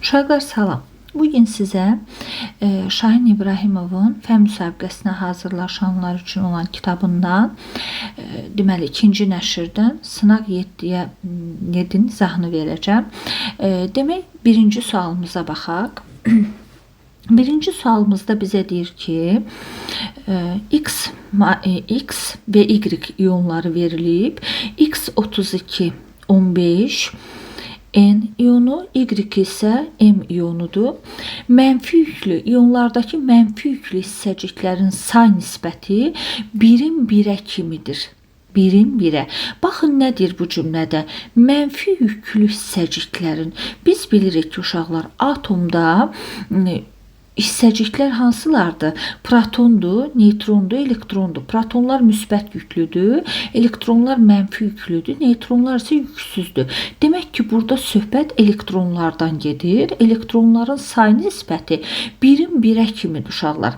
Uşaqlar salam. Bugün sizə Şahin İbrahimovun fən müsabiqəsinə hazırlaşanlar üçün olan kitabından deməli ikinci nəşrdən sınaq 7-nin izahını verəcəm. Demək, birinci sualımıza baxaq. Birinci sualımızda bizə deyir ki, X və Y iyonları verilib. X 32, 15, N iyonu, Y isə M iyonudur. Mənfi yüklü iyonlardakı mənfi yüklü hissəciklərin say nisbəti 1-in 1-ə kimidir. 1-in 1-ə. Baxın, nədir bu cümlədə? Mənfi yüklü hissəciklərin. Biz bilirik ki, uşaqlar, atomda hissəciklər hansılardır? Protondur, neytrondur, elektrondur. Protonlar müsbət yüklüdür, elektronlar mənfi yüklüdür, neytronlar isə yüksüzdür. Demək ki, burada söhbət elektronlardan gedir. Elektronların say nisbəti 1-in 1-ə kimidir uşaqlar.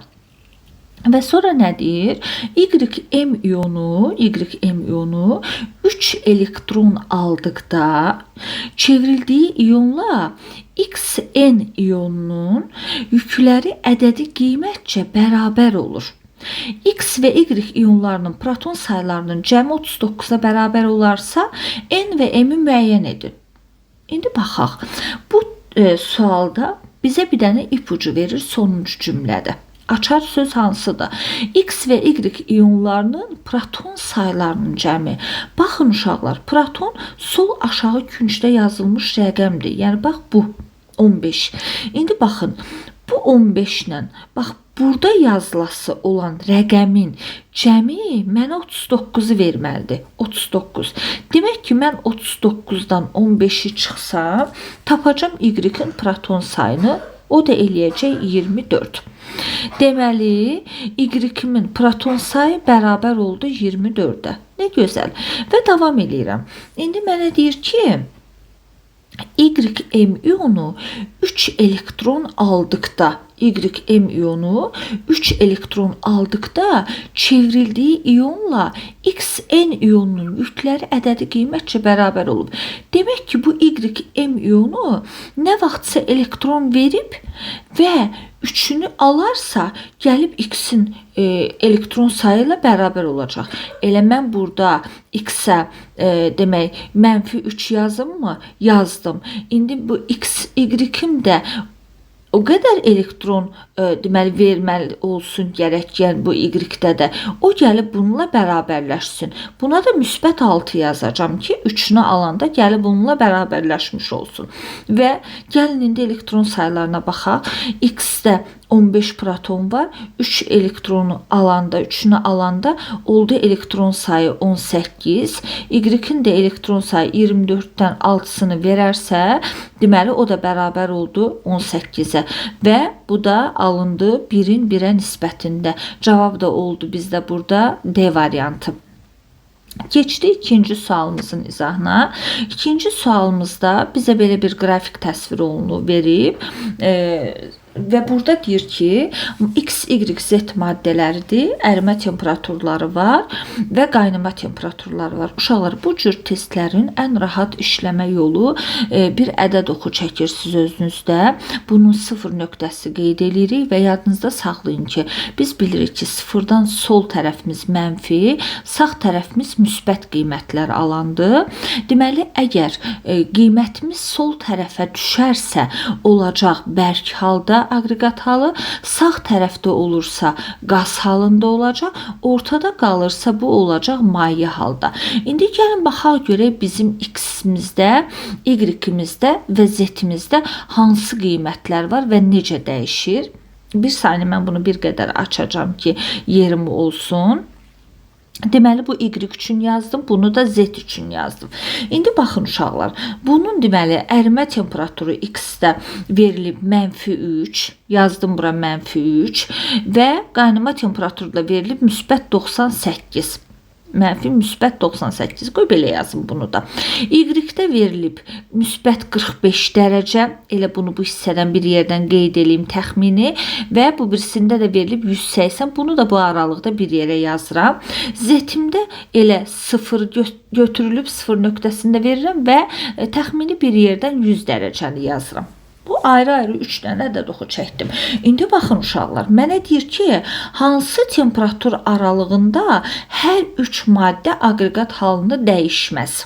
Və sonra nə deyir? YM iyonu 3 elektron aldıqda çevrildiyi iyonla XN iyonunun yükləri ədədi qiymətcə bərabər olur. X və Y iyonlarının proton saylarının cəmi 39-a bərabər olarsa, N və M-i müəyyən edin. İndi baxaq. Bu sualda bizə bir dənə ipucu verir sonuncu cümlədə. Açar söz hansıdır? X və Y iyonlarının proton saylarının cəmi. Baxın uşaqlar, proton sol aşağı küncdə yazılmış rəqəmdir. Yəni bax bu 15. İndi baxın, bu 15-lə bax burada yazılası olan rəqəmin cəmi mənə 39-u verməlidir. 39. Demək ki, mən 39-dan 15-i çıxsam, tapacam Y-in proton sayını. O da eləyəcək 24. Deməli, Y-in proton sayı bərabər oldu 24-ə. Nə gözəl. Və davam edirəm. İndi mənə deyir ki, YM iyonu 3 elektron aldıqda, YM iyonu 3 elektron aldıqda çevrildiyi iyonla XN iyonunun yükləri ədədi qiymətcə bərabər olub. Demək ki, bu YM iyonu nə vaxtsa elektron verib və 3-ünü alarsa, gəlib X-in elektron sayı ilə bərabər olacaq. Elə mən burada X-ə demək, mənfi 3 yazım mı? Yazdım. İndi bu Y-im də o qədər elektron deməli verməli olsun gərək, yəni bu Y-də də. O gəlib bununla bərabərləşsin. Buna da müsbət 6 yazacağam ki, 3-ünü alanda gəlib bununla bərabərləşmiş olsun. Və gəlin indi elektron saylarına baxaq. X-də 15 proton var. 3 elektronu alanda, 3-ünü alanda oldu elektron sayı 18. Y-in də elektron sayı 24-dən 6-sını verərsə, deməli o da bərabər oldu 18-ə. Və bu da alındı 1-in 1-ə nisbətində. Cavab da oldu bizdə burada D variantı. Keçdik ikinci sualımızın izahına. İkinci sualımızda bizə belə bir qrafik təsvir olunur, verib. Və burada deyir ki, X, Y, Z maddələridir, ərimə temperaturları var və qaynama temperaturları var. Uşaqlar, bu cür testlərin ən rahat işləmə yolu bir ədəd oxu çəkirsiniz özünüzdə. Bunun sıfır nöqtəsi qeyd edirik və yadınızda saxlayın ki, biz bilirik ki, sıfırdan sol tərəfimiz mənfi, sağ tərəfimiz müsbət qiymətlər alandır. Deməli, əgər qiymətimiz sol tərəfə düşərsə, olacaq bərk halda aqreqat halı, sağ tərəfdə olursa qaz halında olacaq, ortada qalırsa bu olacaq maye halda. İndi gəlin baxaq görək bizim X-imizdə, Y-imizdə və Z-imizdə hansı qiymətlər var və necə dəyişir. Bir saniyə mən bunu bir qədər açacağım ki, yerim olsun. Deməli, bu Y üçün yazdım, bunu da Z üçün yazdım. İndi baxın uşaqlar, bunun deməli ərimə temperaturu X-də verilib -3, yazdım bura -3 və qaynama temperaturu da verilib müsbət 98. Mənfi müsbət 98. Qoy belə yazın bunu da. Y-də verilib müsbət 45 dərəcə. Elə bunu bu hissədən bir yerdən qeyd edeyim təxmini. Və bu birisində də verilib 180. Bunu da bu aralıqda bir yerə yazıram. Z-imdə elə 0 götürülüb 0 nöqtəsində verirəm və təxmini bir yerdən 100 dərəcəni yazıram. Bu ayrı-ayrı 3 dənə də oxu çəkdim. İndi baxın uşaqlar, mənə deyir ki, hansı temperatur aralığında hər 3 maddə aqreqat halında dəyişməz.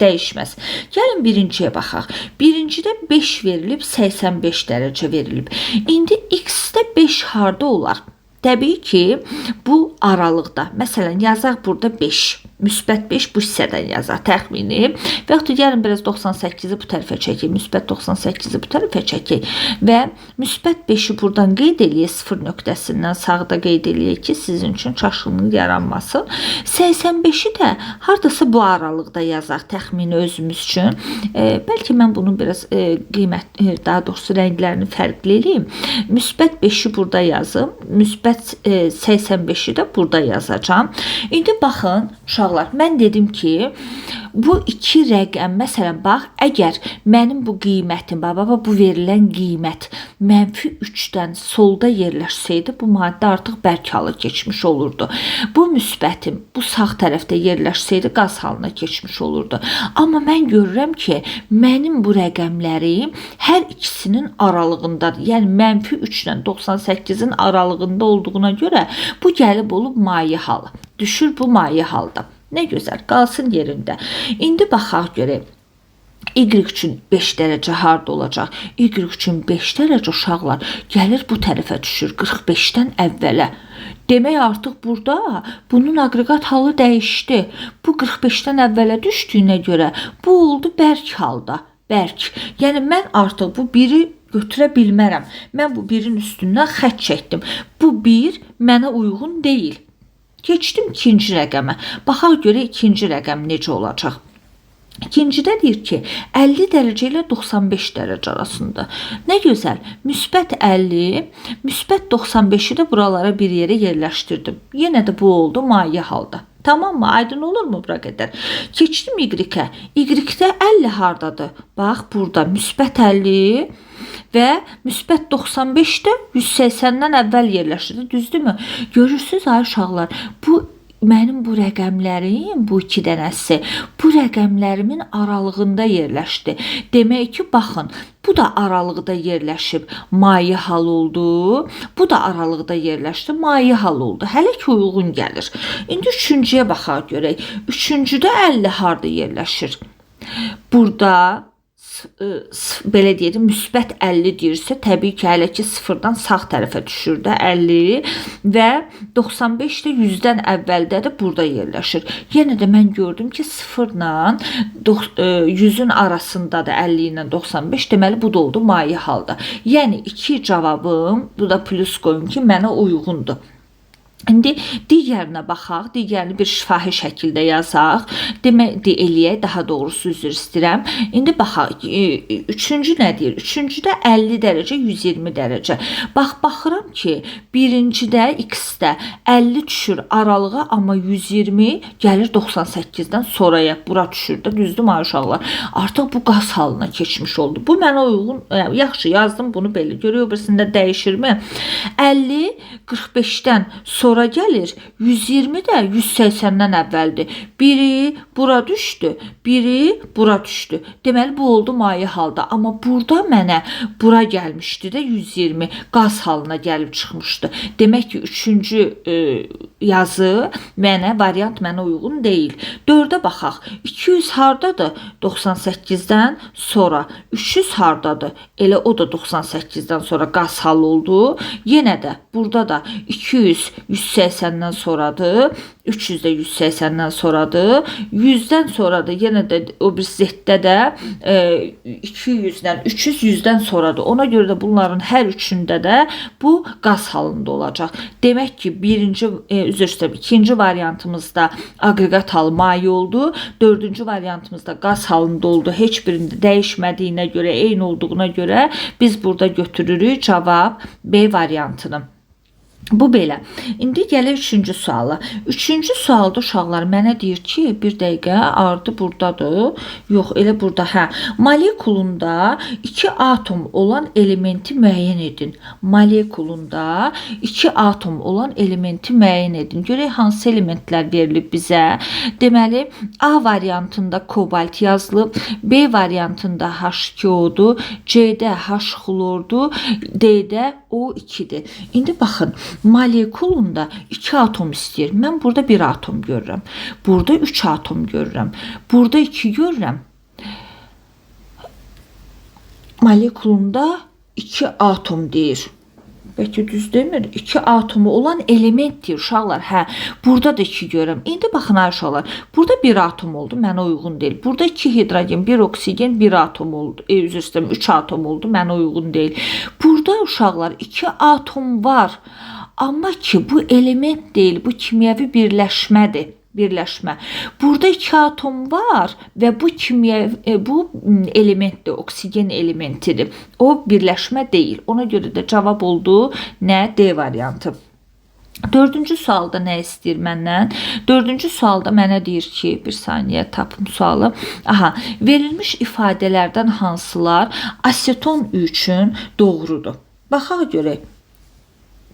Gəlin birinciyə baxaq. Birincidə 5 verilib, 85 dərəcə verilib. İndi x-də 5 harda olar? Təbii ki, bu aralıqda. Məsələn, yazaq burada 5. Müsbət 5 bu hissədən yazaq təxmini. Və yaxud da gəlin biraz 98-i bu tərəfə çəkək. Müsbət 98-i bu tərəfə çəkək. Və müsbət 5-i buradan qeyd eləyək. 0 nöqtəsindən sağda qeyd eləyək ki, sizin üçün çaşqınlıq yaranmasın. 85-i də hardasa bu aralıqda yazaq təxmini özümüz üçün. Bəlkə mən bunu biraz daha doğrusu rənglərini fərqli eləyim. Müsbət 5-i burada yazım. Müsbət 85-i də burada yazacağım. İndi baxın, uşaqlar, mən dedim ki, bu iki rəqəm, məsələn, bax, əgər mənim bu qiymətim, bu verilən qiymət -3-dən solda yerləşsəydi, bu maddə artıq bərk halı keçmiş olurdu. Bu müsbətim bu sağ tərəfdə yerləşsəydi, qaz halına keçmiş olurdu. Amma mən görürəm ki, mənim bu rəqəmlərim hər ikisinin aralığındadır. Yəni, -3-dən 98-in aralığında olduğuna görə bu gəlib olub maye halı. Düşür bu maye halda. Nə gözəl, qalsın yerində. İndi baxaq görək. Y üçün 5 dərəcə harda olacaq? Y üçün 5 dərəcə uşaqlar gəlir bu tərəfə düşür 45-dən əvvələ. Demək artıq burada bunun aqreqat halı dəyişdi. Bu 45-dən əvvələ düşdüyünə görə bu oldu bərk halda. Bərk. Yəni mən artıq bu biri götürə bilmərəm. Mən bu birin üstündən xətt çəkdim. Bu bir mənə uyğun deyil. Keçdim ikinci rəqəmə. Baxaq görə ikinci rəqəm necə olacaq. İkincidə deyir ki, 50 dərəcə ilə 95 dərəcə arasında. Nə gözəl, müsbət 50, müsbət 95-i də buralara bir yerə yerləşdirdim. Yenə də bu oldu maye halda. Tamam mı? Aydın olur mu bura qədər? Keçdim Y-ə. Y-də 50 hardadır? Bax, burada müsbət 50 və müsbət 95 də 180-dən əvvəl yerləşirdi. Düzdürmü? Görürsünüz ay uşaqlar, bu mənim bu rəqəmlərim, bu iki dənəsi, bu rəqəmlərimin aralığında yerləşdi. Demək ki, baxın, bu da aralıqda yerləşib, maye hal oldu. Bu da aralıqda yerləşdi, maye hal oldu. Hələ ki, uyğun gəlir. İndi üçüncüyə baxaq görək. Üçüncüdə 50 harda yerləşir? Burada belə deyək, müsbət 50 deyirsə, təbii ki, hələ ki, sıfırdan sağ tərəfə düşür də 50 və 95 də 100-dən əvvəldədir, burada yerləşir. Yenə də mən gördüm ki, sıfırla 100-ün arasındadır 50 ilə 95, deməli, bu da oldu maye halda. Yəni, iki cavabım, bu da plus qoyun ki, mənə uyğundur. İndi digərinə baxaq, digərini bir şifahi şəkildə yazaq, eləyək, daha doğrusu üzr istəyirəm. İndi baxaq, üçüncü nə deyir? Üçüncüdə 50 dərəcə, 120 dərəcə. Baxıram ki, birincidə, x-də 50 düşür aralığa, amma 120 gəlir 98-dən sonraya, bura düşür də, düzdür mü uşaqlar? Artıq bu qaz halına keçmiş oldu. Bu mənə uyğun, yaxşı yazdım bunu belə, görüyor birisində dəyişirmi? 50, 45-dən sonra gəlir, 120 də 180-dən əvvəldir. Biri bura düşdü, biri bura düşdü. Deməli, bu oldu maye halda. Amma burada mənə bura gəlmişdi də 120 qaz halına gəlib çıxmışdı. Demək ki, üçüncü yazı variant mənə uyğun deyil. 4-ə baxaq. 200 hardadır? 98-dən sonra. 300 hardadır? Elə o da 98-dən sonra qaz hal oldu. Yenə də burada da 200 180-dən sonradır. 300 də 180-dən sonradır. 100-dən sonradır. Yenə də o bir Z-də də 200-dən 300 100-dən sonradır. Ona görə də bunların hər üçündə də bu qaz halında olacaq. Demək ki, ikinci variantımızda aqreqat halı maye oldu. Dördüncü variantımızda qaz halında oldu. Heç birində dəyişmədiyinə görə, eyni olduğuna görə biz burada götürürük cavab B variantını. Bu belə. İndi gəlir üçüncü suala. Üçüncü sualda uşaqlar mənə deyir ki, bir dəqiqə ardı burdadır. Yox, elə burada. Hə. Molekulunda 2 atom olan elementi müəyyən edin. Molekulunda 2 atom olan elementi müəyyən edin. Görək hansı elementlər verilib bizə? Deməli, A variantında kobalt yazılıb, B variantında H2O-dur, C-də H xlordur, D-də O2-dir. İndi baxın, molekulunda 2 atom istəyir. Mən burada 1 atom görürəm. Burada 3 atom görürəm. Burada 2 görürəm. Molekulunda 2 atom deyir. Bəlkə düz demir. 2 atomu olan element deyir uşaqlar. Hə, burada da 2 görürəm. İndi baxın ay uşaqlar. Burada 1 atom oldu, mənə uyğun deyil. Burada 2 hidrogen, 1 oksigen, 1 atom oldu. Üzr istəyirəm, 3 atom oldu, mənə uyğun deyil. Burada uşaqlar 2 atom var. Amma ki bu element deyil, bu kimyəvi birləşmədir. Birləşmə. Burada 2 atom var və bu bu elementdir, oksigen elementidir. O birləşmə deyil. Ona görə də cavab oldu nə? D variantı. Dördüncü sualda nə istəyir məndən? Dördüncü sualda mənə deyir ki, bir saniyə tapım sualı. Aha, verilmiş ifadələrdən hansılar aseton üçün doğrudur? Baxaq görək.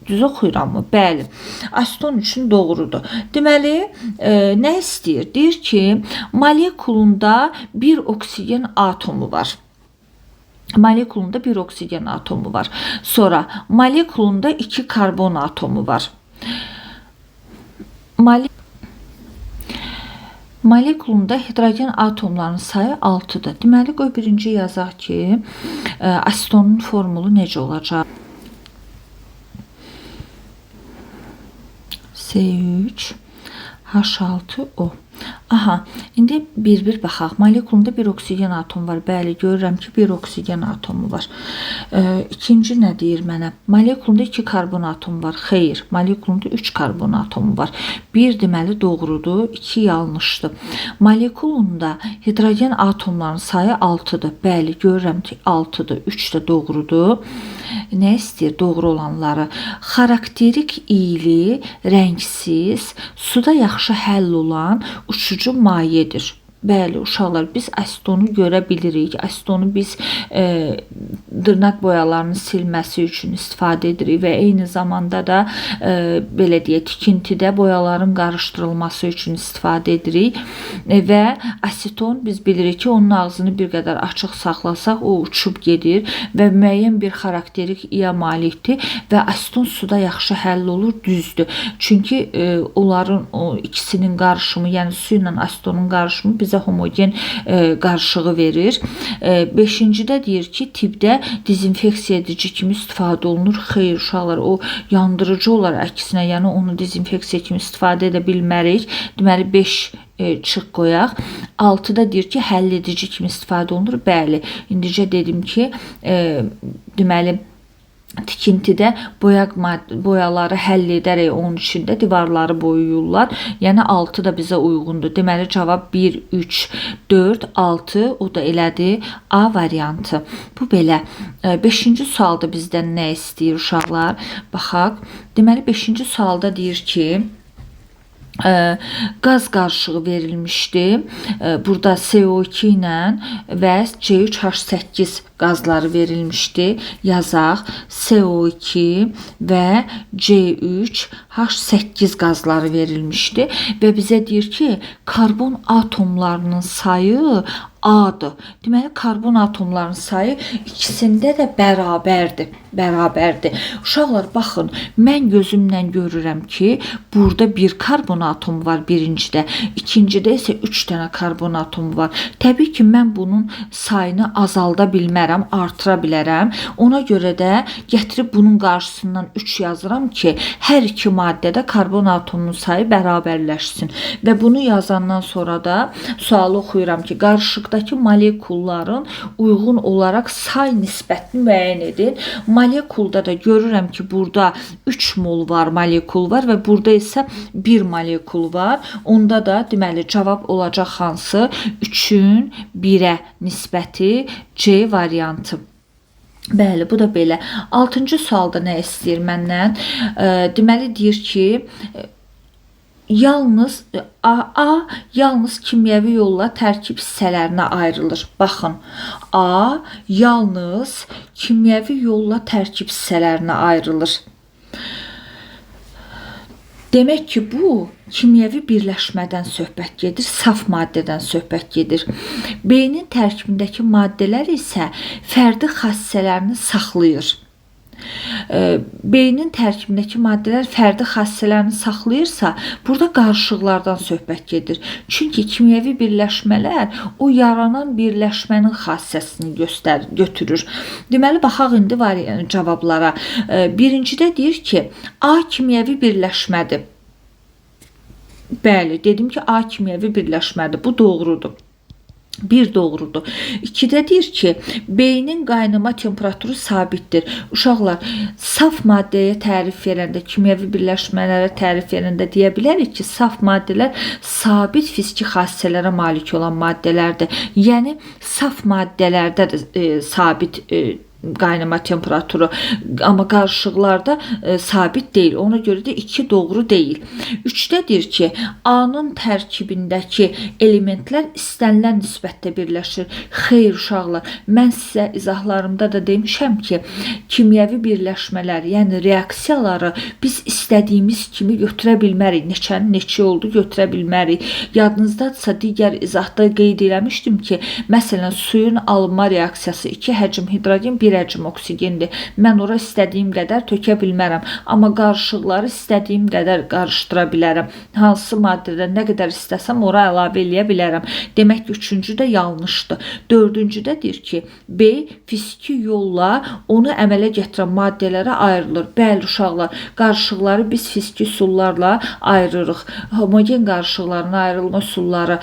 Düz oxuyuram mı? Bəli. Aseton üçün doğrudur. Deməli, nə istəyir? Deyir ki, molekulunda bir oksigen atomu var. Molekulunda bir oksigen atomu var. Sonra molekulunda 2 karbon atomu var. Molekulunda hidrogen atomlarının sayı 6-dır. Deməli, qoy birinci yazaq ki, asetonun formulu necə olacaq? C3 H6O. Aha, indi bir baxaq. Molekulunda bir oksigen atomu var. Bəli, görürəm ki, bir oksigen atomu var. İkinci nə deyir mənə? Molekulunda 2 karbon atomu var. Xeyr, molekulunda 3 karbon atomu var. 1 deməli doğrudur, 2 yanlışdır. Molekulunda hidrogen atomlarının sayı 6-dır. Bəli, görürəm ki, 6-dır, 3 də doğrudur. Nə istəyir? Doğru olanları. Xarakterik iyili, rəngsiz, suda yaxşı həll olan uçucu mayedir. Bəli, uşaqlar, biz asetonu görə bilirik. Asetonu biz dırnaq boyalarının silməsi üçün istifadə edirik və eyni zamanda da belə deyək, tikintidə boyaların qarışdırılması üçün istifadə edirik və aseton biz bilirik ki, onun ağzını bir qədər açıq saxlasaq, o uçub gedir və müəyyən bir xarakterik iya malikdir və aseton suda yaxşı həll olur, düzdür. Çünki onların o ikisinin qarışımı, yəni su ilə asetonun qarışımı bizə homogen qarışığı verir. 5-cidə deyir ki, tibdə dezinfeksiya edici kimi istifadə olunur. Xeyr, uşaqlar, o yandırıcı olar əksinə, yəni onu dezinfeksiya kimi istifadə edə bilmərik. Deməli, 5 çıx qoyaq. 6-da deyir ki, həll edici kimi istifadə olunur. Bəli, indicə dedim ki, deməli, tikintidə boyaları həll edərək onun içində divarları boyayırlar. Yəni 6 da bizə uyğundur. Deməli cavab 1, 3, 4, 6 o da elədi A variantı. Bu belə. 5-ci sualda bizdən nə istəyir uşaqlar? Baxaq. Deməli 5-ci sualda deyir ki, qaz qarışığı verilmişdi. Burada CO2 ilə və C3H8 qazları verilmişdi. Yazaq. CO2 və C3H8 qazları verilmişdi və bizə deyir ki, karbon atomlarının sayı A-dır. Deməli, karbon atomlarının sayı ikisində də bərabərdir. Uşaqlar, baxın, mən gözümlə görürəm ki, burada bir karbon atomu var birincidə, ikincidə isə 3 dənə karbon atomu var. Təbii ki, mən bunun sayını azalda bilmərəm, artıra bilərəm. Ona görə də gətirib bunun qarşısından 3 yazıram ki, hər iki maddədə karbon atomunun sayı bərabərləşsin. Və bunu yazandan sonra da sualı oxuyuram ki, qarışıqdakı molekulların uyğun olaraq say nisbətini müəyyən edin. Molekulda da görürəm ki, burada 3 mol var, molekul var və burada isə 1 molekul var. Onda da deməli cavab olacaq hansı? 3-ün 1-ə nisbəti C variantı. Bəli, bu da belə. 6-cı sualda nə istəyir məndən? Deməli deyir ki, yalnız A yalnız kimyəvi yolla tərkib hissələrinə ayrılır. Baxın, A yalnız kimyəvi yolla tərkib hissələrinə ayrılır. Demək ki, bu kimyəvi birləşmədən söhbət gedir, saf maddədən söhbət gedir. Beynin tərkibindəki maddələr isə fərdi xassələrini saxlayır. Beynin tərkibindəki maddələr fərdi xassələrini saxlayırsa, burada qarışıqlardan söhbət gedir. Çünki kimyəvi birləşmələr o yaranan birləşmənin xassəsini götürür. Deməli, baxaq indi var cavablara. Birincidə deyir ki, A kimyəvi birləşmədir. Bəli, dedim ki, A kimyəvi birləşmədir. Bu doğrudur. Bir doğrudur. 2-də deyir ki, beynin qaynama temperaturu sabitdir. Uşaqlar, saf maddəyə tərif verəndə, kimyəvi birləşmələrə tərif verəndə deyə bilərik ki, saf maddələr sabit fiziki xassələrə malik olan maddələrdir. Yəni, saf maddələrdə də sabit qaynama temperaturu, amma qarışıqlarda sabit deyil. Ona görə də 2 doğru deyil. 3-də deyir ki, A-nın tərkibindəki elementlər istənilən nisbətdə birləşir. Xeyr, uşaqlar, mən sizə izahlarımda da demişəm ki, kimyəvi birləşmələr, yəni reaksiyaları biz istədiyimiz kimi götürə bilmərik. Neçənin neçə oldu götürə bilmərik. Yadınızdadırsa, digər izahda qeyd eləmişdim ki, məsələn, suyun alınma reaksiyası 2 həcm hidrogen, 1 həcm oksigendir. Mən ora istədiyim qədər tökə bilmərəm, amma qarışıqları istədiyim qədər qarışdıra bilərəm. Hansı maddədən nə qədər istəsəm ora əlavə eləyə bilərəm. Demək ki, 3-cü də yanlışdır. 4-cüdə deyir ki, B fiziki yolla onu əmələ gətirən maddələrə ayrılır. Bəli, uşaqlar, qarışıqları biz fiziki üsullarla ayırırıq. Homogen qarışıqların ayrılma üsulları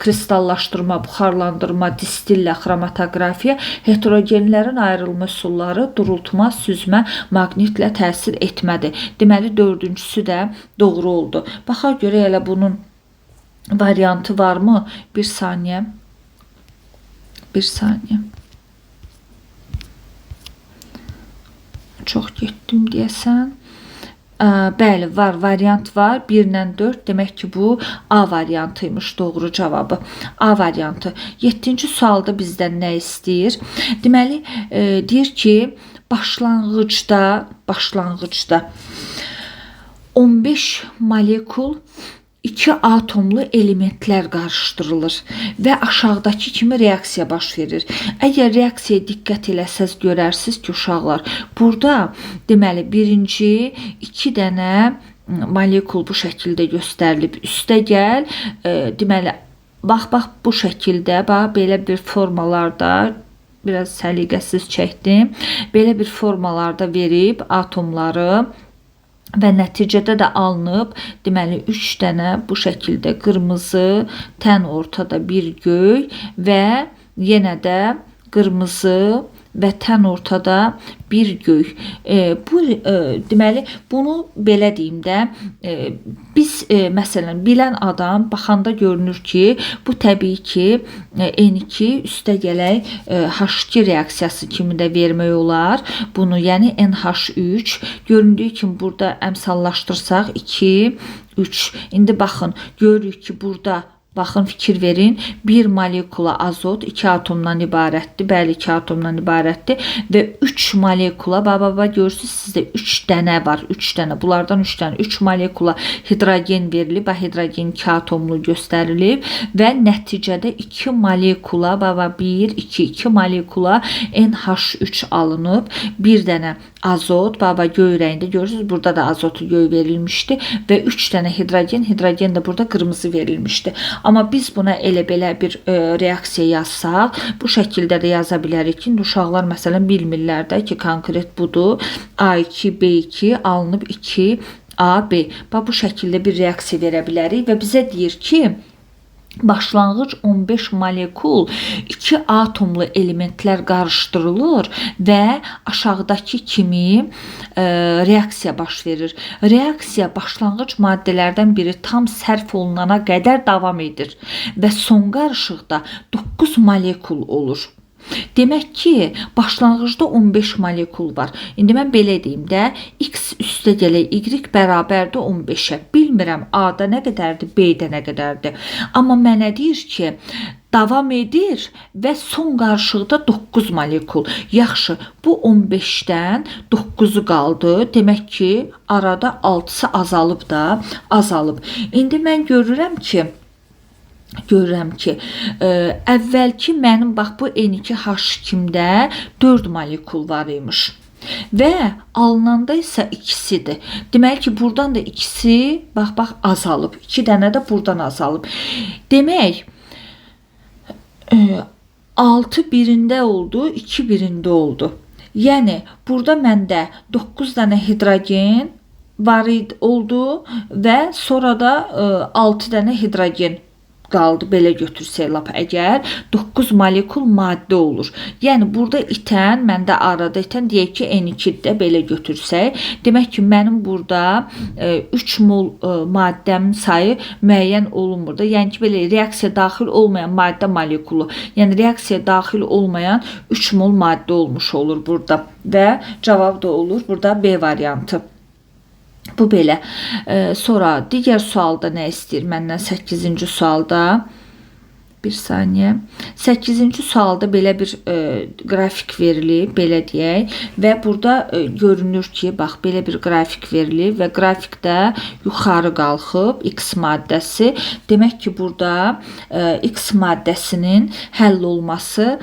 kristallaşdırma, buxarlandırma, distillə, xromatoqrafiya, heterogenlərin ayrılma üsulları durultma, süzmə, maqnitlə təsir etmədir. Deməli, 4-cüsü də doğru oldu. Baxaq görək elə bunun variantı varmı? Bir saniyə. Çox getdim deyəsən. Bəli, var, variant var. 1-lə 4, demək ki, bu A variantıymış doğru cavabı. A variantı. 7-ci sualda bizdən nə istəyir? Deməli, deyir ki, başlanğıcda 15 molekul 2 atomlu elementlər qarışdırılır və aşağıdakı kimi reaksiya baş verir. Əgər reaksiyaya diqqət eləsəz görərsiniz ki, uşaqlar, burada deməli birinci 2 dənə molekul bu şəkildə göstərilib. Üstə gəl, deməli, bax bu şəkildə, bax belə bir formalarda, biraz səliqəsiz çəkdim, belə bir formalarda verib atomları və nəticədə də alınıb, deməli 3 dənə bu şəkildə qırmızı, tən ortada bir göy və yenə də qırmızı və tən ortada bir göy. Deməli, bunu belə deyim də, biz məsələn bilən adam baxanda görünür ki, bu təbii ki N2 üstə gələk H2 reaksiyası kimi də vermək olar. Bunu, yəni NH3 göründüyü kimi burada əmsallaşdırsaq 2, 3. İndi baxın, görürük ki, burada baxın, fikir verin. Bir molekula azot 2 atomdan ibarətdir. Bəli, 2 atomdan ibarətdir. Və 3 molekula, görürsünüz, sizdə 3 dənə var. 3 dənə, bunlardan 3 dənə. 3 molekula hidrogen verilib. Hidrogen 2 atomlu göstərilib. Və nəticədə 2 molekula, 1, 2 molekula NH3 alınıb. Bir dənə azot, göy rəngdə görürsünüz. Burada da azotu göy verilmişdi. Və 3 dənə hidrogen də burada qırmızı verilmişdi. Amma biz buna elə-belə bir reaksiya yazsaq, bu şəkildə də yaza bilərik ki, uşaqlar məsələn bilmirlər də ki, konkret budur. A2, B2 alınıb 2, AB. Bu şəkildə bir reaksiya verə bilərik və bizə deyir ki, başlanğıc 15 molekul 2 atomlu elementlər qarışdırılır və aşağıdakı kimi reaksiya baş verir. Reaksiya başlanğıc maddələrdən biri tam sərf olunana qədər davam edir və son qarışıqda 9 molekul olur. Demək ki, başlanğıcda 15 molekul var. İndi mən belə deyim də, x üstə gələk y bərabərdir 15-ə. Bilmirəm A-da nə qədərdir, B-də nə qədərdir. Amma mənə deyir ki, davam edir və son qarışıqda 9 molekul. Yaxşı, bu 15-dən 9-u qaldı. Demək ki, arada 6-sı azalıb da, azalıb. İndi mən görürəm ki, əvvəlki mənim bax bu N2H2-də 4 molekul var imiş. Və alınanda isə ikisidir. Deməli ki, buradan da ikisi bax azalıb. 2 dənə də buradan azalıb. Demək 6 birində oldu, 2 birində oldu. Yəni burada məndə 9 dənə hidrogen var oldu və sonra da 6 dənə hidrogen qaldı, belə götürsək lap əgər 9 molekul maddə olur. Yəni burada itən, məndə arada itən deyək ki, N2-də belə götürsək, demək ki, mənim burada 3 mol maddəmin sayı müəyyən olunmur da. Yəni ki, belə reaksiya daxil olmayan maddə molekulu, yəni reaksiya daxil olmayan 3 mol maddə olmuş olur burada və cavab da olur burada B variantı. Bu belə. Sonra digər sualda nə istəyir məndən? 8-ci sualda bir saniyə. 8-ci sualda belə bir qrafik verilib, belə deyək və burada görünür ki, bax belə bir qrafik verilib və qrafikdə yuxarı qalxıb X maddəsi. Demək ki, burada X maddəsinin həll olması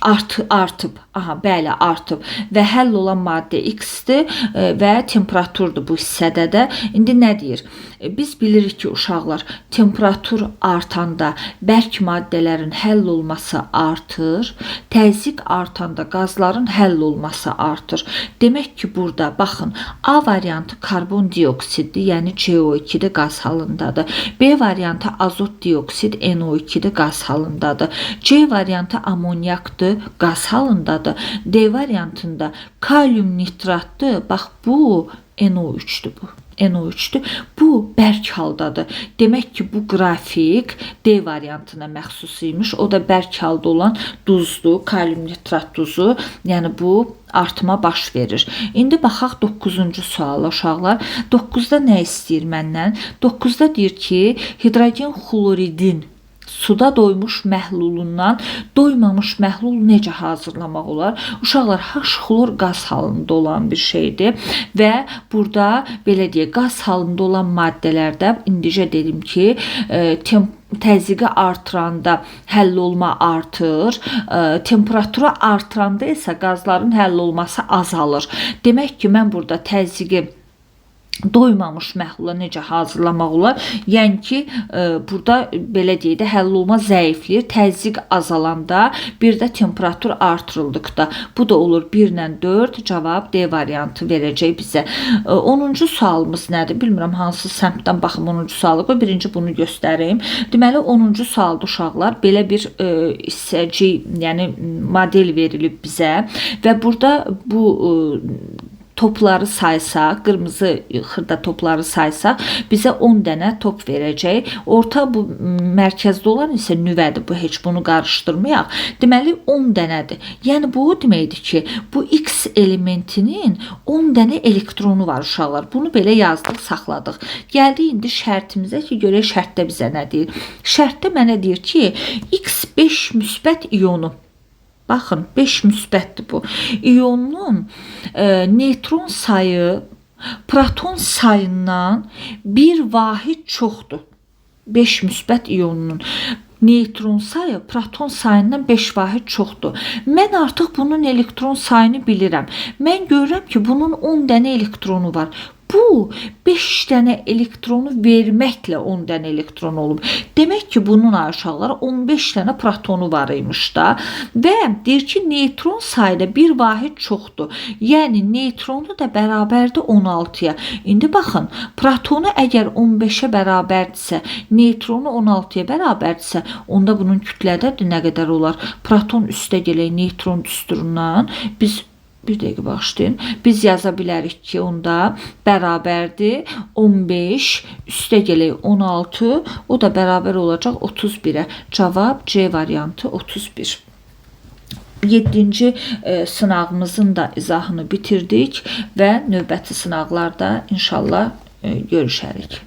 artıb. Aha, bəli, artıb və həll olan maddə X-dir və temperaturdur bu hissədə də. İndi nə deyir? Biz bilirik ki, uşaqlar, temperatur artanda bərk maddələrin həll olması artır, təzyiq artanda qazların həll olması artır. Demək ki, burada baxın, A variantı karbon dioksiddir, yəni CO2-də qaz halındadır. B variantı azot dioksid NO2-də qaz halındadır. C variantı amonyakdır, qaz halındadır. D variantında kalium nitratdır. Bax bu NO3-dür bu. NO3-dür. Bu bərk haldadır. Demək ki, bu qrafik D variantına məxsus imiş. O da bərk halda olan duzdur, kalium nitrat duzu. Yəni bu artma baş verir. İndi baxaq 9-cu suala uşaqlar. 9-da nə istəyir məndən? 9-da deyir ki, hidrogen xloridin suda doymuş məhlulundan doymamış məhlul necə hazırlamaq olar? Uşaqlar, H-xlor qaz halında olan bir şeydir və burada belə deyək, qaz halında olan maddələrdə indicə dedim ki, təzyiqi artıranda həll olma artır, temperaturu artıranda isə qazların həll olması azalır. Demək ki, mən burada təzyiqi doymamış məhlula necə hazırlamaq olar? Yəni ki, burada belə deyək də həll olma zəifləyir. Təzyiq azalanda, bir də temperatur artırıldıqda. Bu da olur 1 ilə 4, cavab D variantı verəcək bizə. 10-cu sualımız nədir? Bilmirəm hansı səmtdən baxım 10-cu sualı. Birinci bunu göstərim. Deməli 10-cu sualda uşaqlar belə bir hissəci, yəni model verilib bizə və burada bu topları saysaq, qırmızı xırda topları saysaq, bizə 10 dənə top verəcək. Orta bu mərkəzdə olan isə nüvədir. Bu heç bunu qarışdırmayaq. Deməli 10 dənədir. Yəni bu deməkdir ki, bu X elementinin 10 dənə elektronu var uşaqlar. Bunu belə yazdıq, saxladıq. Gəldik indi şərtimizə ki, görək şərtdə bizə nə deyir. Şərtdə mənə deyir ki, X5 müsbət iyonu. Baxın, 5 müsbətdir bu. İyonun neytron sayı proton sayından bir vahid çoxdur. 5 müsbət iyonunun neytron sayı proton sayından 5 vahid çoxdur. Mən artıq bunun elektron sayını bilirəm. Mən görürəm ki, bunun 10 dənə elektronu var. Bu 5 dənə elektronu verməklə 10 dənə elektron olub. Demək ki, bunun uşaqlar 15 dənə protonu var imiş da və deyir ki, neytron sayda bir vahid çoxdur. Yəni neytronu da bərabərdir 16-ya. İndi baxın, protonu əgər 15-ə bərabərdirsə, neytronu 16-ya bərabərdirsə, onda bunun kütlədədir nə qədər olar? Proton üstə gələk neytron düsturundan biz Bir dəqiqə bağışlayın. Biz yaza bilərik ki, onda bərabərdir 15 üstə gələk 16, o da bərabər olacaq 31-ə. Cavab C variantı 31. 7-ci sınağımızın da izahını bitirdik və növbəti sınaqlarda inşallah görüşərik.